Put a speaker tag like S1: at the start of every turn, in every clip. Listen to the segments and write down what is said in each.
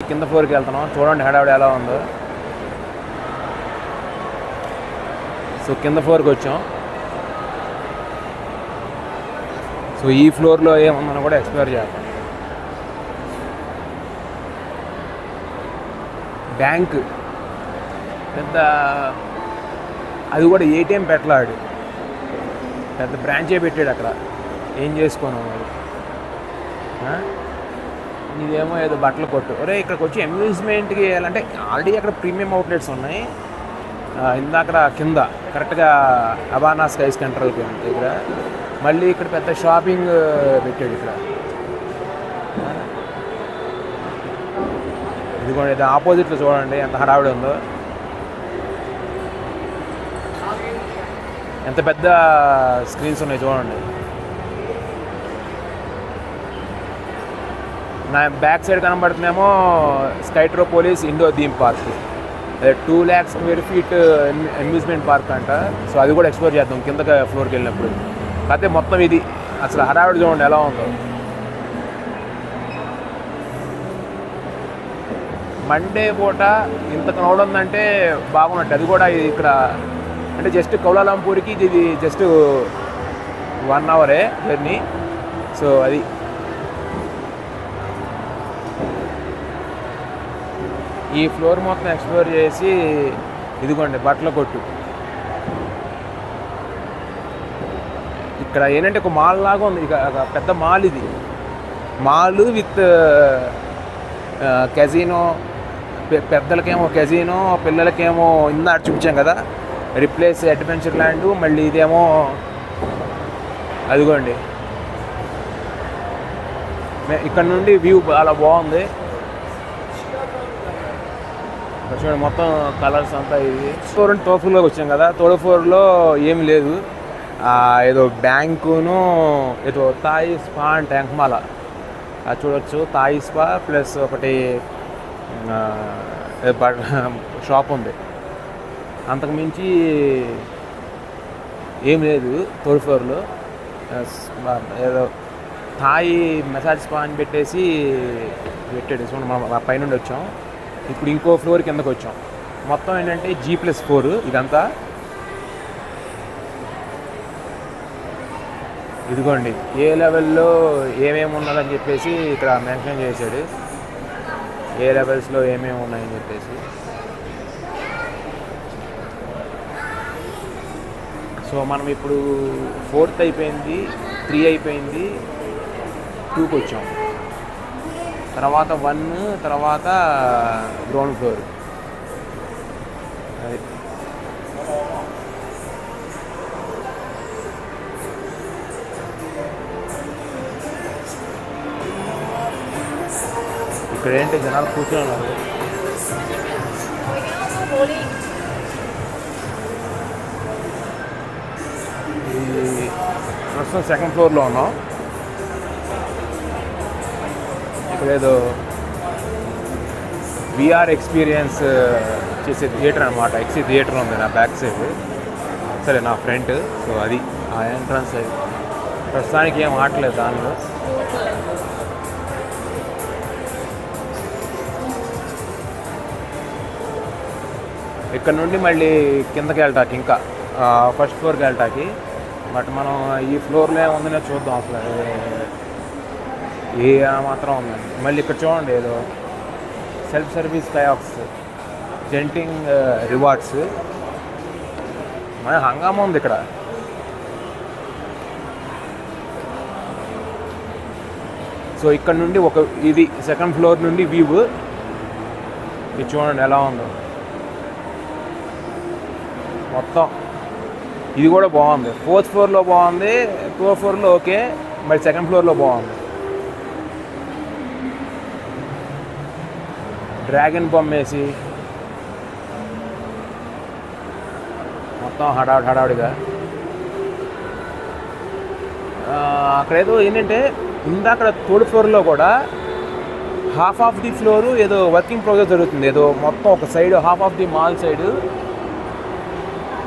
S1: కింద ఫ్లోర్కి వెళ్తున్నాం. చూడండి హడావిడి ఎలా ఉందో. సో కింద ఫ్లోర్కి వచ్చాం. సో ఈ ఫ్లోర్లో ఏముందని కూడా ఎక్స్ప్లోర్ చేద్దాం. బ్యాంక్ పెద్ద, అది కూడా ఏటీఎం పెట్టలాడు, పెద్ద బ్రాంచే పెట్టాడు అక్కడ. ఏం చేసుకున్నాం మరి. ఇదేమో ఏదో బట్టలు కొట్టు. ఒరే ఇక్కడికి వచ్చి అమ్యూజ్మెంట్కి వెళ్ళాలంటే ఆల్రెడీ అక్కడ ప్రీమియం అవుట్లెట్స్ ఉన్నాయి. ఇందాక కింద కరెక్ట్గా అబానా స్కై సెంట్రల్కి దగ్గర మళ్ళీ ఇక్కడ పెద్ద షాపింగ్ పెట్టాడు ఇక్కడ. ఇది కూడా ఇది ఆపోజిట్లో చూడండి ఎంత హడావిడి ఉందో, ఎంత పెద్ద స్క్రీన్స్ ఉన్నాయి చూడండి. నా బ్యాక్ సైడ్ కనబడుతుందేమో స్కైట్రోపోలిస్ ఇండోర్ థీమ్ పార్క్. అదే 2 lakh square feet amusement park అంట. సో అది కూడా ఎక్స్ప్లోర్ చేద్దాం కింద ఫ్లోర్కి వెళ్ళినప్పుడు. కాకపోతే మొత్తం ఇది అసలు హడావిడి చూడండి ఎలా ఉందో. మండే పూట ఇంత క్రౌడ్ ఉందంటే బాగున్నట్టు. అది కూడా ఇక్కడ అంటే జస్ట్ కౌలాలంపూర్కి ఇది జస్ట్ 1 hour జర్నీ. సో అది ఈ ఫ్లోర్ మొత్తం ఎక్స్ప్లోర్ చేసి ఇదిగోండి బట్టల కొట్టు. ఇక్కడ ఏంటంటే ఒక మాల్ లాగా ఉంది. ఇక పెద్ద మాల్ ఇది. Mall with కెజినో. పెద్దలకేమో కెజినో, పిల్లలకేమో ఇందాక చూపించాం కదా రిప్లేస్ అడ్వెంచర్ ల్యాండ్. మళ్ళీ ఇదేమో అదిగోండి ఇక్కడ నుండి వ్యూ చాలా బాగుంది. చూడండి మొత్తం కలర్స్ అంతా. ఇది థర్డ్ ఫ్లోర్లోకి వచ్చాం కదా. థర్డ్ ఫ్లోర్లో ఏమి లేదు. ఏదో బ్యాంకును ఏదో థాయి స్పా అంటే ఎంకమాల అది చూడవచ్చు. థాయి స్పా ప్లస్ ఒకటి షాప్ ఉంది. అంతకుమించి ఏం లేదు థర్డ్ ఫ్లోర్లో. ఏదో థాయి మసాజ్ స్పా అని పెట్టేసి పెట్టాడు. చూడండి మనం పైనుండి వచ్చాం. ఇప్పుడు ఇంకో ఫ్లోర్ కిందకు వచ్చాం. మొత్తం ఏంటంటే G+4 ఇదంతా. ఇదిగోండి ఏ లెవెల్లో ఏమేమి ఉన్నదని చెప్పేసి ఇక్కడ మెన్షన్ చేశాడు. ఏ లెవెల్స్లో ఏమేమి ఉన్నాయని చెప్పేసి. సో మనం ఇప్పుడు 4th అయిపోయింది, 3 అయిపోయింది, 2కి వచ్చాం. తర్వాత 1, తర్వాత గ్రౌండ్ ఫ్లోర్. అది ఇక్కడ ఏంటి జనాలు కూర్చొని ఉన్నారు. ఈ ప్రస్తుతం 2nd ఫ్లోర్లో ఉన్నాం. ఇక్కడ ఏదో విఆర్ ఎక్స్పీరియన్స్ చేసే థియేటర్ అనమాట. ఎక్సీ థియేటర్ ఉంది నా బ్యాక్ సైడ్. సరే నా ఫ్రంట్. సో అది ఆ ఎంట్రన్స్. అది ప్రస్తుతానికి ఏం ఆటలేదు దానిలో. ఇక్కడ నుండి మళ్ళీ కిందకి వెళ్ళటానికి ఇంకా ఫస్ట్ ఫ్లోర్కి వెళ్ళటానికి. బట్ మనం ఈ ఫ్లోర్లో ఏముందనే చూద్దాం. అసలు ఏ మాత్రం ఉందండి. మళ్ళీ ఇక్కడ చూడండి ఏదో సెల్ఫ్ సర్వీస్ కయాక్స్, జెంటింగ్ రివార్డ్స్. మన హంగామా ఉంది ఇక్కడ. సో ఇక్కడ నుండి ఇది 2nd ఫ్లోర్ నుండి వ్యూ. ఇది చూడండి ఎలా ఉందో మొత్తం. ఇది కూడా బాగుంది. 4th ఫ్లోర్లో బాగుంది, 3rd ఫ్లోర్లో ఓకే, మరి 2nd ఫ్లోర్లో బాగుంది. డ్రాగన్ బొమ్మ వేసి మొత్తం హడావిడిగా. అక్కడేదో ఏంటంటే ఇందాక 3rd ఫ్లోర్లో కూడా హాఫ్ ఆఫ్ ది ఫ్లోరు ఏదో వర్కింగ్ ప్రోగ్రెస్ జరుగుతుంది. ఏదో మొత్తం ఒక side half of the mall side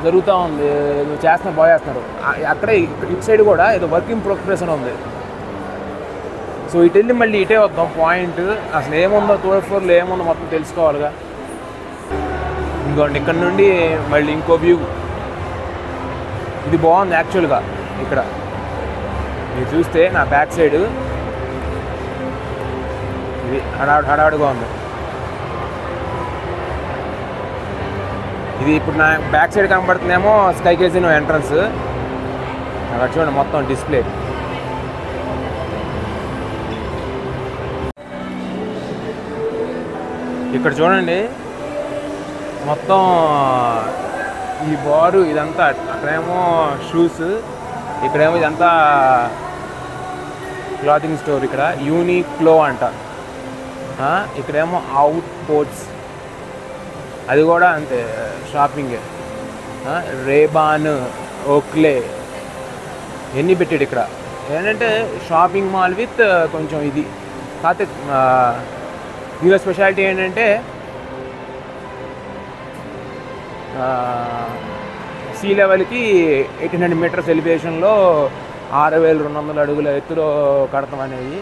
S1: జరుగుతూ ఉంది. ఏదో బాగా చేస్తున్నారు. అక్కడే ఇటు సైడ్ కూడా ఏదో వర్కింగ్ ప్రోగ్రెస్ అని ఉంది. సో ఇటు వెళ్ళి మళ్ళీ ఇటే వద్దాం పాయింట్. అసలు ఏముందో థర్డ్ ఫ్లోర్లో ఏముందో మొత్తం తెలుసుకోవాలిగా. ఇంకోండి ఇక్కడ నుండి మళ్ళీ ఇంకో వ్యూ. ఇది బాగుంది యాక్చువల్గా. ఇక్కడ మీరు చూస్తే నా బ్యాక్ సైడ్ ఇది హడావుడిగా ఉంది. ఇది ఇప్పుడు నా బ్యాక్ సైడ్ కనబడుతుందేమో స్కై కేసినో ఎంట్రన్స్. అక్కడ చూడండి మొత్తం డిస్ప్లే. ఇక్కడ చూడండి మొత్తం ఈ బారు ఇదంతా. అక్కడేమో షూస్, ఇక్కడేమో ఇదంతా క్లాతింగ్ స్టోర్. ఇక్కడ యూనిక్లో అంట. ఇక్కడేమో అవుట్ పోర్ట్స్, అది కూడా అంతే షాపింగే. రేబాన్, ఓక్లే ఎన్ని పెట్టాడు ఇక్కడ. ఏంటంటే షాపింగ్ మాల్ విత్ కొంచెం ఇది. కాకపోతే దీనిలో స్పెషాలిటీ ఏంటంటే సీ లెవెల్కి 1800 మీటర్స్ ఎలివేషన్లో 6200 అడుగుల ఎత్తులో కడతాం అనేది.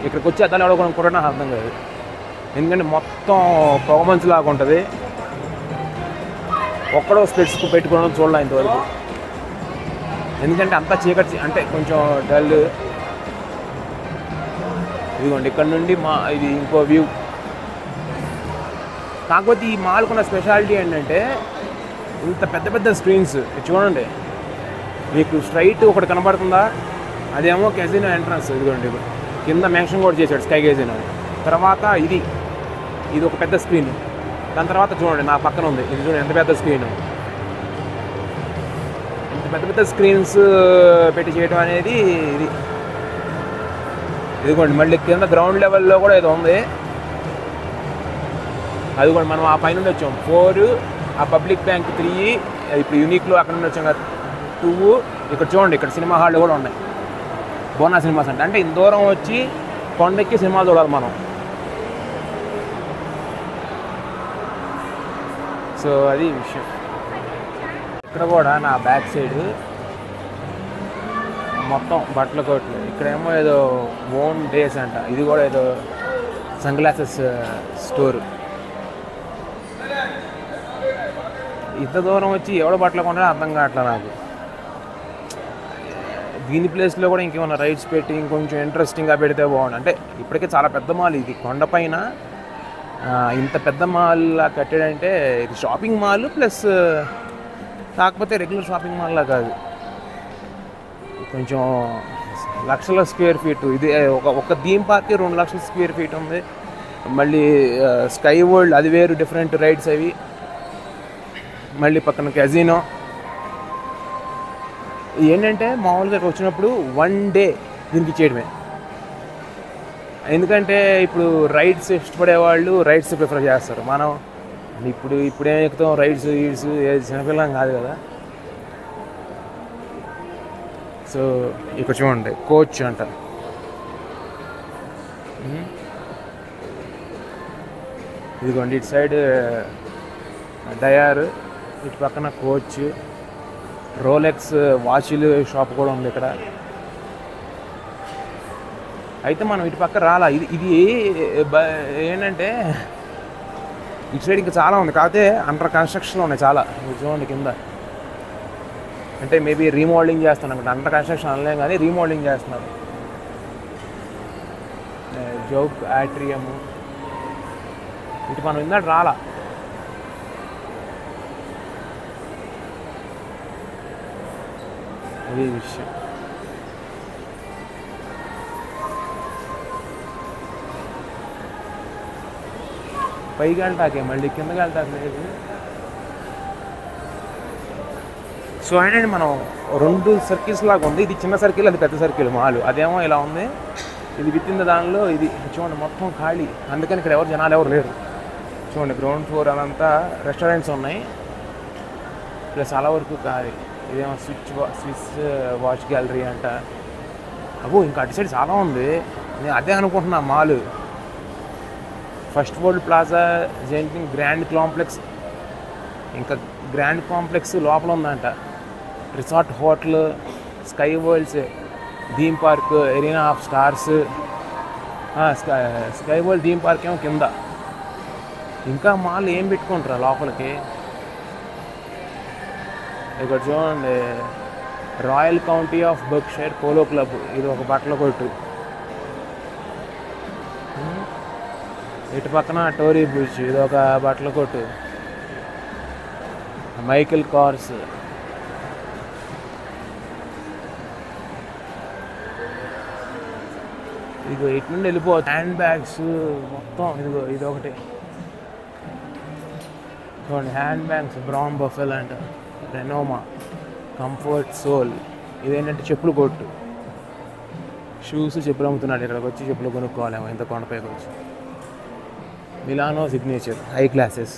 S1: ఇక్కడికి వచ్చి అద్దాలు అడగడం కూడా నాకు అర్థం కాదు, ఎందుకంటే మొత్తం పొగమంచులాగా ఉంటుంది. ఒక్కడో స్పెట్స్ పెట్టుకోవడం చూడాలి ఇంతవరకు, ఎందుకంటే అంతా చీకటి, అంటే కొంచెం డల్. ఇదిగోండి ఇక్కడ నుండి ఇది ఇంకో వ్యూ. కాకపోతే ఈ మాల్కున్న స్పెషాలిటీ ఏంటంటే ఇంత పెద్ద పెద్ద స్క్రీన్స్ చూడండి. మీకు స్ట్రైట్ ఒకటి కనబడుతుందా, అదేమో కెసినో ఎంట్రన్స్. ఇదిగోండి కింద మెన్షన్ కూడా చేశాడు స్కై కెసినో. తర్వాత ఇది ఒక పెద్ద స్క్రీన్. దాని తర్వాత చూడండి నా పక్కన ఉంది, ఇది చూడండి ఎంత పెద్ద స్క్రీన్. ఇంత పెద్ద పెద్ద స్క్రీన్స్ పెట్టి చేయడం అనేది ఇదిగోండి. మళ్ళీ కింద గ్రౌండ్ లెవెల్లో కూడా ఏదో ఉంది, అది కూడా మనం ఆ పైన వచ్చాం 4, ఆ పబ్లిక్ బ్యాంక్ 3, ఇప్పుడు యూనిక్లో అక్కడ నుండి వచ్చాం కదా 2. ఇక్కడ చూడండి ఇక్కడ సినిమా హాళ్ళు కూడా ఉన్నాయి, బోనా సినిమాస్ అంటే ఇంత దూరం వచ్చి కొండెక్కి సినిమా చూడాలి మనం. సో అది విషయం. ఇక్కడ కూడా నా బ్యాక్ సైడ్ మొత్తం బట్టల కోట్లు. ఇక్కడేమో ఏదో ఓన్ డేస్ అంట, ఇది కూడా ఏదో సన్ గ్లాసెస్ స్టోర్. ఇంత దూరం వచ్చి ఎవడ బట్టలు కొంటాడో అర్థం కావట్లే నాకు. దీని ప్లేస్లో కూడా ఇంకేమైనా రైడ్స్ పెట్టి ఇంకొంచెం ఇంట్రెస్టింగ్గా పెడితే బాగుండు. అంటే ఇప్పటికే చాలా పెద్ద మాల్ ఇది, కొండపైన ఇంత పెద్ద మాల్ కట్టాడంటే ఇది షాపింగ్ మాల్ ప్లస్, కాకపోతే రెగ్యులర్ షాపింగ్ మాల్లా కాదు, కొంచెం లక్షల స్క్వేర్ ఫీట్. ఇది ఒక థీమ్ పార్క్ 2 లక్షల స్క్వేర్ ఫీట్ ఉంది. మళ్ళీ స్కై వరల్డ్ అది వేరు, డిఫరెంట్ రైడ్స్ అవి. మళ్ళీ పక్కన కెసినో. ఏంటంటే మామూలుగా వచ్చినప్పుడు 1 డే దీనికి చేయడమే, ఎందుకంటే ఇప్పుడు రైడ్స్ ఇష్టపడేవాళ్ళు రైడ్స్ ప్రిఫర్ చేస్తారు. మనం ఇప్పుడేం ఎక్కుతాం రైడ్స్ ఏది చిన్నపిల్లం కాదు కదా. సో ఇక్కడ చూడండి కోచ్ అంట. ఇదిగోండి ఇటు సైడ్ డయార్, ఇటు పక్కన కోచ్. రోలెక్స్ వాచ్లు షాప్ కూడా ఉంది ఇక్కడ. అయితే మనం ఇటు పక్క రాలా. ఇది ఏంటంటే ఇటు సైడ్ ఇంకా చాలా ఉంది, కాకపోతే అండర్ కన్స్ట్రక్షన్లో ఉన్నాయి చాలా. చూడండి కింద, అంటే మేబీ రీమోడలింగ్ చేస్తాను అనుకుంటా. అండర్ కన్స్ట్రక్షన్ అనలేం కానీ రీమోడలింగ్ చేస్తున్నారు. జోక్ ఆట్రియము, ఇటు మనం ఇందాక రాలా. అది విషయం. పైకి వెళ్తాకే మళ్ళీ కిందకి వెళ్తాక లేదు. సో ఏంటంటే మనం 2 సర్కిల్స్ లాగా ఉంది. ఇది చిన్న సర్కిల్, అది పెద్ద సర్కిల్ మాలు. అదేమో ఇలా ఉంది, ఇది విత్ ఇన్ ద దానిలో. ఇది చూడండి మొత్తం ఖాళీ, అందుకని ఇక్కడ జనాలు ఎవరు లేరు. చూడండి గ్రౌండ్ ఫ్లోర్ అదంతా రెస్టారెంట్స్ ఉన్నాయి, ప్లస్ అలా వరకు ఖాళీ. ఇదేమో స్విస్ వాచ్ గ్యాలరీ అంట. అబ్బో ఇంకా అటు సైడ్ చాలా ఉంది. నేను అదే అనుకుంటున్నా mall. First world plaza, జెంటింగ్ grand complex, ఇంకా గ్రాండ్ కాంప్లెక్స్ లోపల ఉందంట. Resort hotel, sky world's, theme park, arena of stars, sky world theme park ఏమో కింద. ఇంకా మాల్ ఏం పెట్టుకుంటారా లోపలికి. ఇక్కడ చూడండి, royal county of Berkshire polo club, ఇది ఒక బట్టల కొట్టు. ఇటు పక్కన టోరీ బ్రిడ్జ్, ఇది ఒక బట్టల కొట్టు. మైకిల్ కార్స్, ఇదిగో ఇటు నుండి వెళ్ళిపోవచ్చు. హ్యాండ్ బ్యాగ్స్ మొత్తం ఇదిగో ఇదొకటి చూడండి. హ్యాండ్ బ్యాగ్స్ బ్రౌన్ బఫెల్ అంట, రెనోమా, కంఫర్ట్ సోల్. ఇదేంటంటే చెప్పులు కొట్టు, షూస్ చెప్పులు అమ్ముతున్నాడు. ఇక్కడికి వచ్చి చెప్పులు కొనుక్కోవాలేమో ఇంత కొండపైకి వచ్చి. Milano signature high classes.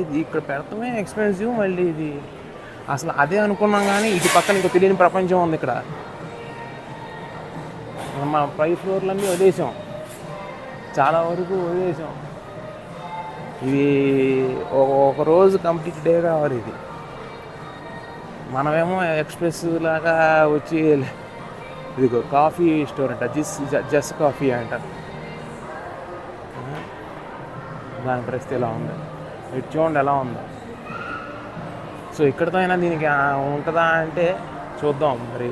S1: ఇది ఇక్కడ పెడతామే ఎక్స్పెన్సివ్. మళ్ళీ ఇది అసలు అదే అనుకున్నాం కానీ ఇటు పక్కన ఇంకో తెలియని ప్రపంచం ఉంది ఇక్కడ. మన పై ఫ్లోర్లన్నీ వదిలేసాం, చాలా వరకు వదిలేసాం. ఇది ఒక రోజు కంప్లీట్ డే కావాలి ఇది. మనమేమో ఎక్స్ప్రెస్ లాగా వచ్చి ఇదిగో కాఫీ స్టోర్ అంట, జస్ కాఫీ అంట. దాని పరిస్థితి ఎలా ఉంది ఇటు చూడండి ఎలా ఉందో. సో ఇక్కడితో అయినా దీనికి ఉంటుందా అంటే చూద్దాం మరి.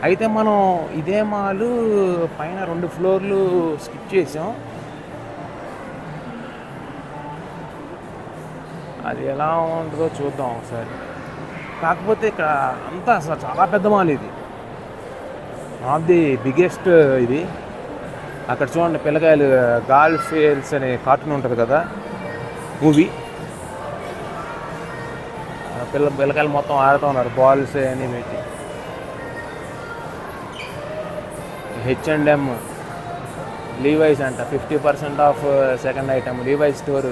S1: అయితే మనం ఇదే మాలు పైన 2 ఫ్లోర్లు స్కిప్ చేసాం. అది ఎలా ఉంటుందో చూద్దాం ఒకసారి. కాకపోతే ఇక్కడ అంతా అసలు చాలా పెద్ద మాల్ ఇది, వన్ ఆఫ్ ది బిగ్గెస్ట్ ఇది. అక్కడ చూడండి పిల్లకాయలు గాల్ఫ్ ఫేల్స్ అనే కార్టూన్ ఉంటుంది కదా మూవీ, పిల్లకాయలు మొత్తం ఆడుతూ ఉన్నారు బాల్స్ అని పెట్టి. H&M, లీవైస్ అంట 50% of second item. Levi's store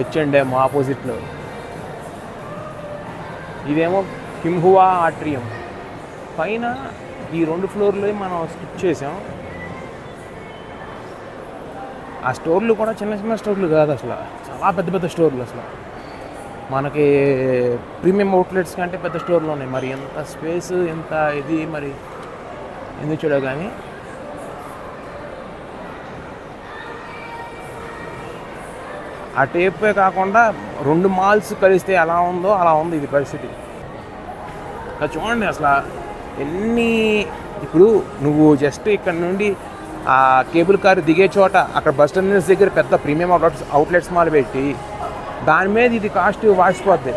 S1: H&M ఆపోజిట్లో. ఇదేమో కిమ్హువా ఆట్రియం. పైన ఈ 2 ఫ్లోర్లు మనం స్కిప్ చేసాం. ఆ స్టోర్లు కూడా చిన్న చిన్న స్టోర్లు కాదు అసలు, చాలా పెద్ద పెద్ద స్టోర్లు. అసలు మనకి ప్రీమియం అవుట్లెట్స్ కంటే పెద్ద స్టోర్లు ఉన్నాయి. మరి ఎంత స్పేస్, ఎంత ఇది మరి ఎందుకు చూడ. కానీ ఆ టేపే కాకుండా 2 మాల్స్ కలిస్తే ఎలా ఉందో అలా ఉంది ఇది పరిస్థితి. చూడండి అసలు ఎన్ని. ఇప్పుడు నువ్వు జస్ట్ ఇక్కడ నుండి ఆ కేబుల్ కార్ దిగే చోట అక్కడ బస్ టర్మినల్స్ దగ్గర పెద్ద ప్రీమియం అవుట్లెట్స్ మాల్ పెట్టి దాని మీద ఇది కాస్ట్ వాసిపోద్ది.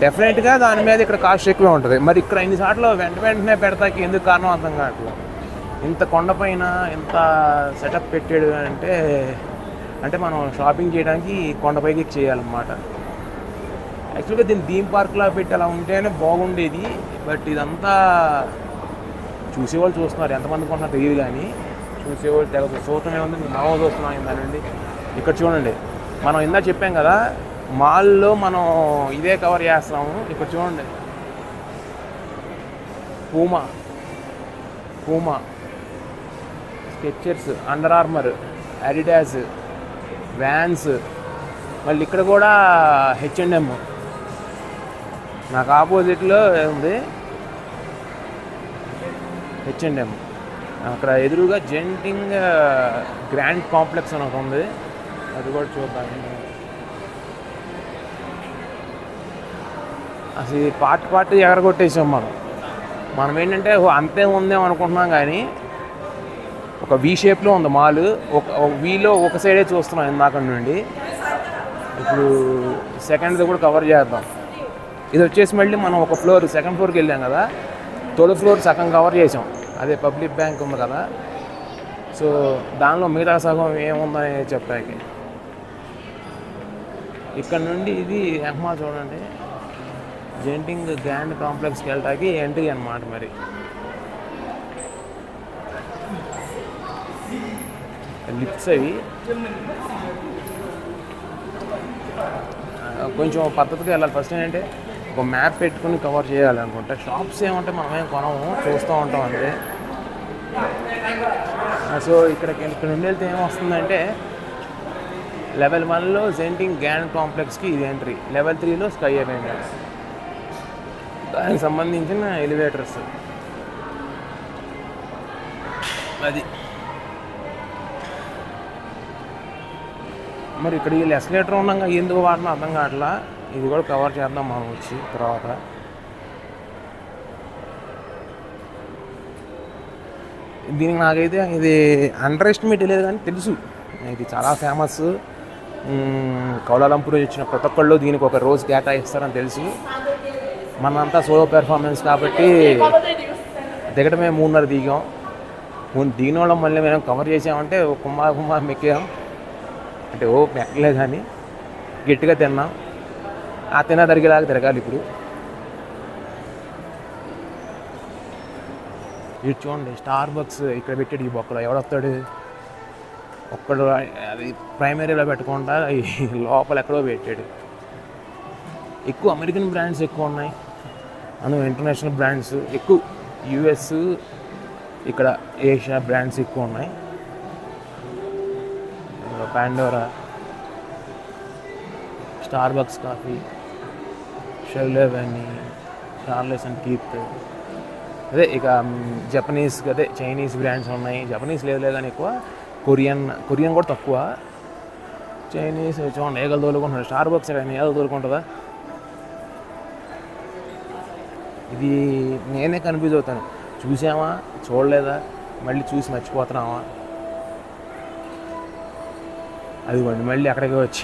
S1: డెఫినెట్గా దాని మీద ఇక్కడ కాస్ట్ ఎక్కువే ఉంటుంది. మరి ఇక్కడ ఇన్నిసార్లు వెంటనే పెడతాకి ఎందుకు కారణం అర్థం కావట్లేదు. ఇంత కొండపైన ఇంత సెటప్ పెట్టాడు అంటే మనం షాపింగ్ చేయడానికి కొండపైకి చేయాలన్నమాట. యాక్చువల్గా దీన్ని థీమ్ పార్క్లా పెట్టి అలా ఉంటేనే బాగుండేది. బట్ ఇదంతా చూసేవాళ్ళు చూస్తున్నారు, ఎంతమంది కొంటున్నా తెలియదు కానీ చూసేవాళ్ళు తెగ చూడటమే ఉంది. మనం చూస్తున్నాం దానండి. ఇక్కడ చూడండి, మనం ఇందా చెప్పాం కదా మాల్లో మనం ఇదే కవర్ చేస్తాము. ఇక్కడ చూడండి Puma, Skechers, Under Armour, Adidas, Vans. మళ్ళీ ఇక్కడ కూడా H&M. నాకు ఆపోజిట్లో ఉంది H&M. అక్కడ ఎదురుగా జెంటింగ్ గ్రాండ్ కాంప్లెక్స్ అని ఒకటి ఉంది, అది కూడా చూద్దాం. అసలు ఈ పార్ట్ ఎగరగొట్టేసాం మనం ఏంటంటే అంతే ఉందేమో అనుకుంటున్నాం కానీ ఒక వీ షేప్లో ఉంది మాల్. ఒక వీలో ఒక సైడే చూస్తున్నాం ఇందాక నుండి. ఇప్పుడు సెకండ్ది కూడా కవర్ చేద్దాం. ఇది వచ్చేసి మళ్ళీ మనం ఒక ఫ్లోర్ సెకండ్ ఫ్లోర్కి వెళ్ళాం కదా, 3rd ఫ్లోర్ సగం కవర్ చేసాం. అదే పబ్లిక్ బ్యాంక్ ఉంది కదా, సో దానిలో మిగతా సగం ఏముందని చెప్పాక ఇక్కడ నుండి ఇది ఎహ్మా చూడండి, జెంటింగ్ గ్రాండ్ కాంప్లెక్స్కి వెళ్ళటానికి ఎంట్రీ అన్నమాట. మరి లిఫ్ట్స్ అవి కొంచెం పద్ధతిగా వెళ్ళాలి. ఫస్ట్ ఏంటంటే ఒక మ్యాప్ పెట్టుకుని కవర్ చేయాలి అనుకుంటా. షాప్స్ ఏమంటే మనమేం కొనము, చూస్తూ ఉంటాం అంతే. సో ఇక్కడ నుండి వెళ్తే ఏమొస్తుందంటే లెవెల్ 1లో జెంటింగ్ గ్రాండ్ కాంప్లెక్స్కి ఇది ఎంట్రీ, లెవెల్ 3లో స్కై అవెన్యూస్. దానికి సంబంధించిన ఎలివేటర్స్ అది. మరి ఇక్కడ వీళ్ళు ఎస్కలేటర్ ఉండగా ఎందుకు వాడినా అర్థం కావట్లా. ఇది కూడా కవర్ చేద్దాం మనం వచ్చి తర్వాత. దీనికి నాకైతే ఇది అండర్ ఎస్టిమేట్ లేదు కానీ తెలుసు ఇది చాలా ఫేమస్. కౌలాలంపూర్ వచ్చిన ప్రతి ఒక్కళ్ళు దీనికి ఒక రోజు కేటాయిస్తారని తెలుసు. మనంతా సోలో పెర్ఫార్మెన్స్ కాబట్టి దిగటమే 3:30 దిగాం. దిగిన వాళ్ళం మళ్ళీ మేము కవర్ చేసామంటే కుమ్మ మెక్కాం. అంటే మెక్కలే కానీ గట్టిగా తిన్నాం. ఆ తిరిగేలాగా తిరగాలి ఇప్పుడు. ఇటు చూడండి స్టార్ బక్స్ ఇక్కడ పెట్టాడు. ఈ బొక్కలో ఎవడొస్తాడు? ఒక్కడు అది ప్రైమరీలో పెట్టకుండా లోపల ఎక్కడో పెట్టాడు. ఎక్కువ అమెరికన్ బ్రాండ్స్ ఎక్కువ ఉన్నాయి, అందులో ఇంటర్నేషనల్ బ్రాండ్స్ ఎక్కువ. యుఎస్ ఇక్కడ ఏషియా బ్రాండ్స్ ఎక్కువ ఉన్నాయి. పాండోరా, స్టార్ బక్స్ కాఫీ, షెర్లేవెనీ, చార్లెస్ అండ్ కీత్. అదే ఇక జపనీస్ అదే చైనీస్ బ్రాండ్స్ ఉన్నాయి. జపనీస్ లేదు కానీ ఎక్కువ. కొరియన్ కూడా తక్కువ. చైనీస్ చూడండి ఏగలు తోలుకుంటున్నారు. స్టార్ బక్స్ కానీ ఏదో తోలుకుంటుందా? ఇది నేనే కన్ఫ్యూజ్ అవుతాను. చూసామా చూడలేదా, మళ్ళీ చూసి మర్చిపోతున్నామా? అదిగోండి మళ్ళీ అక్కడికి వచ్చి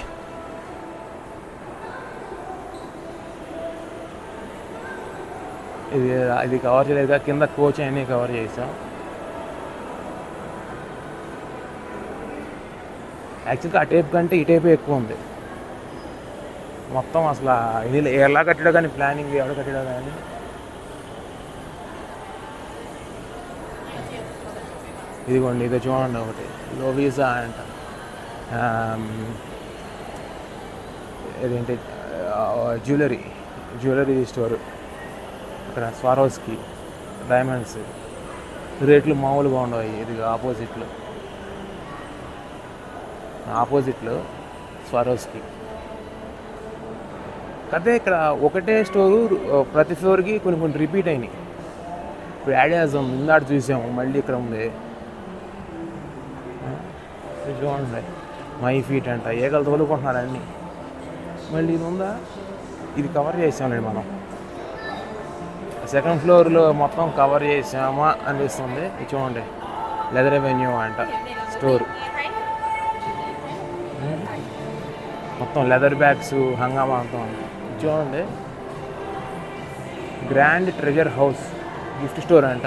S1: ఇది కవర్ చేయలేదు. కింద కోచ్ అన్నీ కవర్ చేసాం. యాక్చువల్గా ఆ టైప్ కంటే ఈ టైపే ఎక్కువ ఉంది మొత్తం. అసలు ఇది ఎలా కట్టాడో కానీ ప్లానింగ్ ఎవడ కట్టాడో కానీ. ఇదిగోండి ఇది చూడండి ఒకటి లోవీసా అంట. ఇదేంటి జ్యువెలరీ స్టోరు. అక్కడ స్వారోస్కి డైమండ్స్ రేట్లు మామూలుగా ఉండవు. ఇది ఆపోజిట్లో స్వారోస్కి. అదే ఇక్కడ ఒకటే స్టోరు ప్రతి ఫ్లోర్కి కొన్ని రిపీట్ అయినాయి. ఇప్పుడు యాడియాజం ఇందాక చూసాము, మళ్ళీ ఇక్కడ ఉంది చూడండి. మై ఫీట్ అంట ఏగలు తోలుకుంటున్నారు అన్నీ. మళ్ళీ ఇది ఉందా, ఇది కవర్ చేసామండి మనం. సెకండ్ ఫ్లోర్లో మొత్తం కవర్ చేసామా అనిపిస్తుంది. ఇది చూడండి లెదర్ అవెన్యూ అంట స్టోర్. మొత్తం లెదర్ బ్యాగ్స్ హంగామా అంతా చూడండి. Grand Treasure House gift store అంట.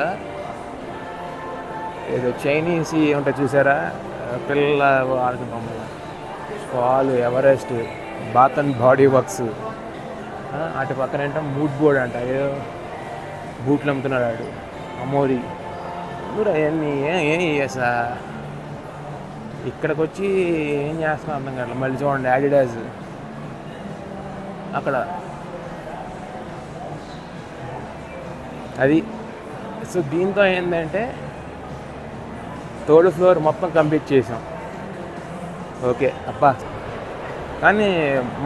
S1: ఏదో చైనీస్ ఉంటాయి చూసారా, పిల్లల ఆడుకుంటాం. స్పాల్, Everest, Bath and Body Works. అటు పక్కన ఏంటో మూడ్ బోర్డ్ అంట. ఏదో బూట్లు అమ్ముతున్నాడు ఆడు. అమోరీ అవన్నీ ఏం చేసా ఇక్కడికి వచ్చి ఏం చేస్తున్నా అర్థం కావట్లేదు. మళ్ళీ చూడండి యాడిడాస్ అక్కడ. అది సో దీంతో ఏంటంటే థర్డ్ ఫ్లోర్ మొత్తం కంప్లీట్ చేసాం. ఓకే అబ్బా. కానీ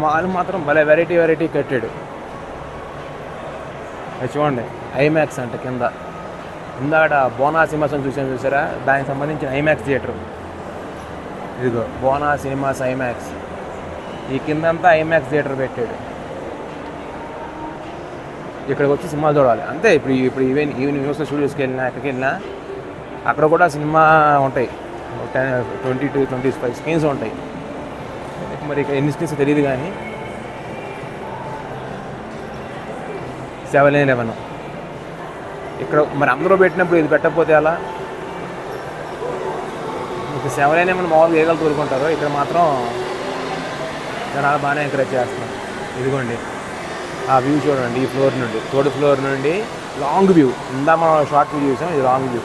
S1: మాల్ మాత్రం భలే వెరైటీ కట్టాడు. అది చూడండి ఐమాక్స్ అంటే కింద. ఇందాక బోనా సినిమాస్ చూసారా, దానికి సంబంధించిన ఐమాక్స్ థియేటర్. ఇదిగో బోనా సినిమాస్ ఐమాక్స్. ఈ కిందంతా ఐమాక్స్ థియేటర్ పెట్టాడు. ఇక్కడికి వచ్చి సినిమా చూడాలి అంతే. ఇప్పుడు ఈవెన్ యూనివర్సల్ స్టూడియోస్కి వెళ్ళినా ఎక్కడికి వెళ్ళినా అక్కడ కూడా సినిమా ఉంటాయి. 20 to 25 స్క్రీన్స్ ఉంటాయి. మరి ఇక్కడ ఎన్ని స్క్రీన్స్ తెలియదు కానీ 7-11 ఇక్కడ. మరి అందరూ పెట్టినప్పుడు ఇది పెట్టకపోతే అలా? మీకు 7-11 మామూలుగా ఏగలు తోలుకుంటారు, ఇక్కడ మాత్రం జనాలు బాగానే ఎంకరేజ్ చేస్తున్నారు. ఇదిగోండి ఆ వ్యూ చూడండి. ఈ ఫ్లోర్ నుండి థర్డ్ ఫ్లోర్ నుండి లాంగ్ వ్యూ. ఇందా మనం షార్ట్ వ్యూ చూసాం, ఇది లాంగ్ వ్యూ.